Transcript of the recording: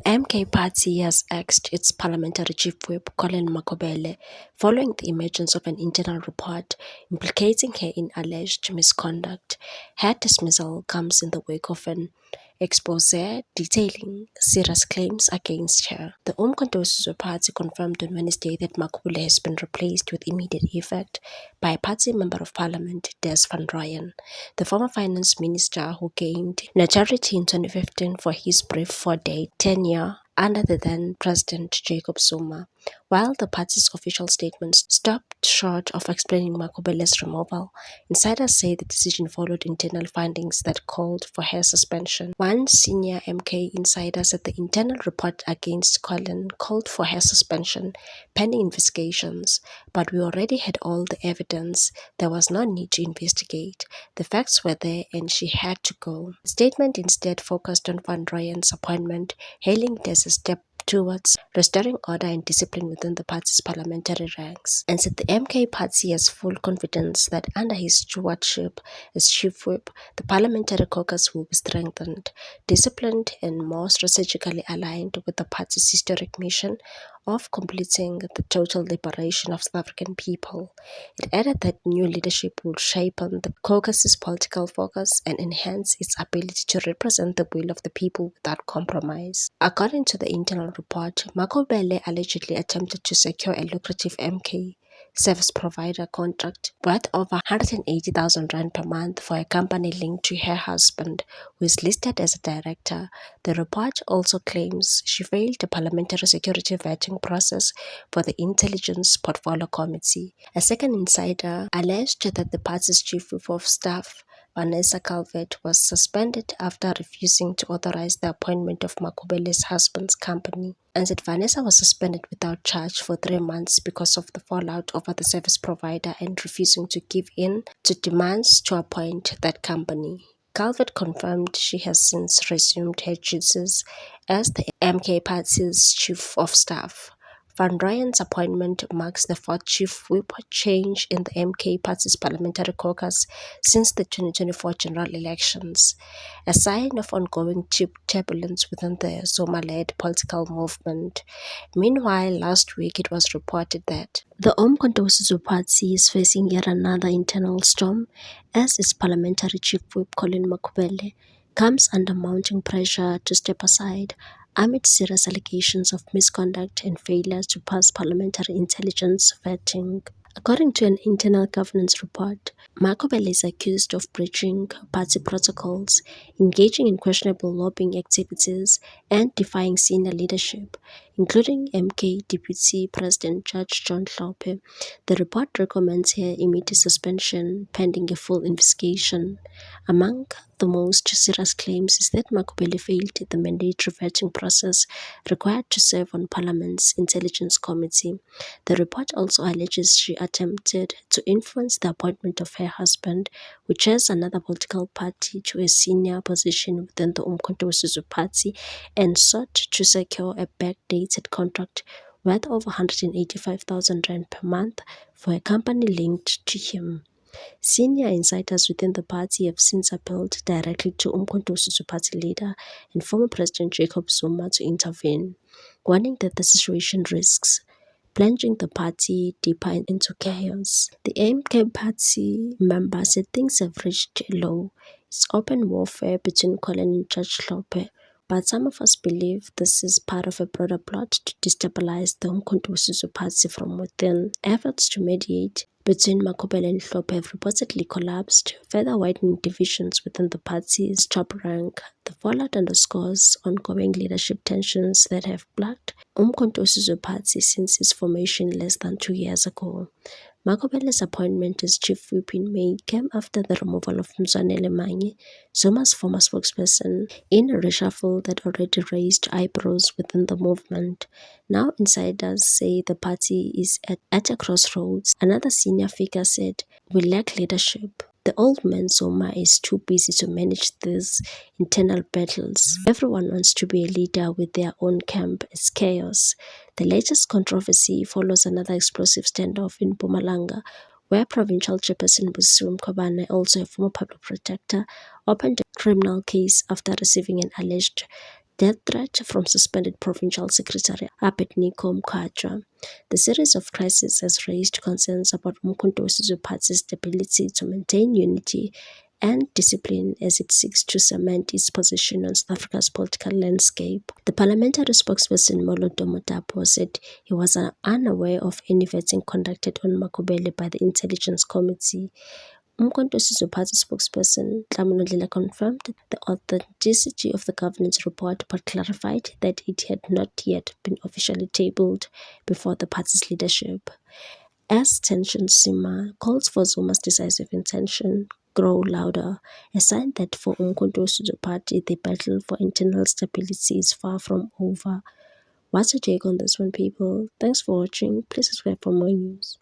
MK Party has axed its parliamentary chief whip Colin Makobele following the emergence of an internal report implicating her in alleged misconduct. Her dismissal comes in the wake of an expose detailing serious claims against her. The Umkhonto we Party confirmed on Wednesday that Makobele has been replaced with immediate effect by Party Member of Parliament Des van Rooyen, the former finance minister who gained notoriety in 2015 for his brief 4-day tenure under the then President Jacob Zuma. While the party's official statements stopped short of explaining Makobele's removal, insiders say the decision followed internal findings that called for her suspension. One senior MK insider said the internal report against Colin called for her suspension pending investigations, but we already had all the evidence. There was no need to investigate. The facts were there and she had to go. The statement instead focused on Van Rooyen's appointment, hailing it as a step towards restoring order and discipline within the party's parliamentary ranks, and said the MK Party has full confidence that under his stewardship as chief whip, the parliamentary caucus will be strengthened, disciplined and more strategically aligned with the party's historic mission of completing the total liberation of South African people. It added that new leadership will sharpen the caucus's political focus and enhance its ability to represent the will of the people without compromise. According to the internal report, Makobele allegedly attempted to secure a lucrative MK service provider contract worth over 180,000 rand per month for a company linked to her husband, who is listed as a director. The report also claims she failed the parliamentary security vetting process for the Intelligence Portfolio Committee. A second insider alleged that the party's chief of staff, Vanessa Calvert, was suspended after refusing to authorize the appointment of Makobele's husband's company, and that Vanessa was suspended without charge for 3 months because of the fallout over the service provider and refusing to give in to demands to appoint that company. Calvert confirmed she has since resumed her duties as the MK Party's chief of staff. Van Rooyen's appointment marks the fourth chief whip change in the MK Party's parliamentary caucus since the 2024 general elections, a sign of ongoing turbulence within the Zuma-led political movement. Meanwhile, last week it was reported that the Umkhonto we Party is facing yet another internal storm as its parliamentary chief whip Colin Makobele comes under mounting pressure to step aside amid serious allegations of misconduct and failure to pass parliamentary intelligence vetting. According to an internal governance report, Makobele is accused of breaching party protocols, engaging in questionable lobbying activities, and defying senior leadership, including MK Deputy President Judge John Hlophe. The report recommends her immediate suspension pending a full investigation. Among the most serious claims is that Makobele failed the mandatory vetting process required to serve on Parliament's Intelligence Committee. The report also alleges she attempted to influence the appointment of her husband, who chairs another political party, to a senior position within the Umkhonto we Party, and sought to secure a backdated contract worth over 185,000 rand per month for a company linked to him. Senior insiders within the party have since appealed directly to Umkhonto we Party leader and former President Jacob Zuma to intervene, warning that the situation risks plunging the party deeper into chaos. The MK Party members said things have reached a low. It's open warfare between Colin and Judge Hlophe, but some of us believe this is part of a broader plot to destabilize the Umkhonto we Party from within. Efforts to mediate between Makobele and Hlophe have reportedly collapsed, further widening divisions within the party's top rank. The fallout underscores ongoing leadership tensions that have plagued Umkhonto we Party since its formation less than 2 years ago. Makobele's appointment as chief whip in May came after the removal of Mzwanele Manyi, Zuma's former spokesperson, in a reshuffle that already raised eyebrows within the movement. Now insiders say the party is at a crossroads. Another senior figure said, "We lack leadership. The old man Zuma is too busy to manage these internal battles. Everyone wants to be a leader with their own camp. It's chaos." The latest controversy follows another explosive standoff in Mpumalanga, where Provincial Chairperson Busiwe Mkhwebane, also a former public protector, opened a criminal case after receiving an alleged death threat from suspended Provincial Secretary Abednego Mkhatshwa. The series of crises has raised concerns about Umkhonto we Sizwe Party's ability to maintain unity and discipline as it seeks to cement its position on South Africa's political landscape. The parliamentary spokesperson Moloto Mothapo said he was unaware of any vetting conducted on Makhubele by the Intelligence Committee. Umkhonto we Sizwe Party spokesperson Nhlamulo Ndlela confirmed the authenticity of the governance report but clarified that it had not yet been officially tabled before the party's leadership. As tensions simmer, calls for Zuma's decisive intention grow louder, a sign that for Umkhonto we Sizwe Party, the battle for internal stability is far from over. What's your take on this one, people? Thanks for watching. Please subscribe for more news.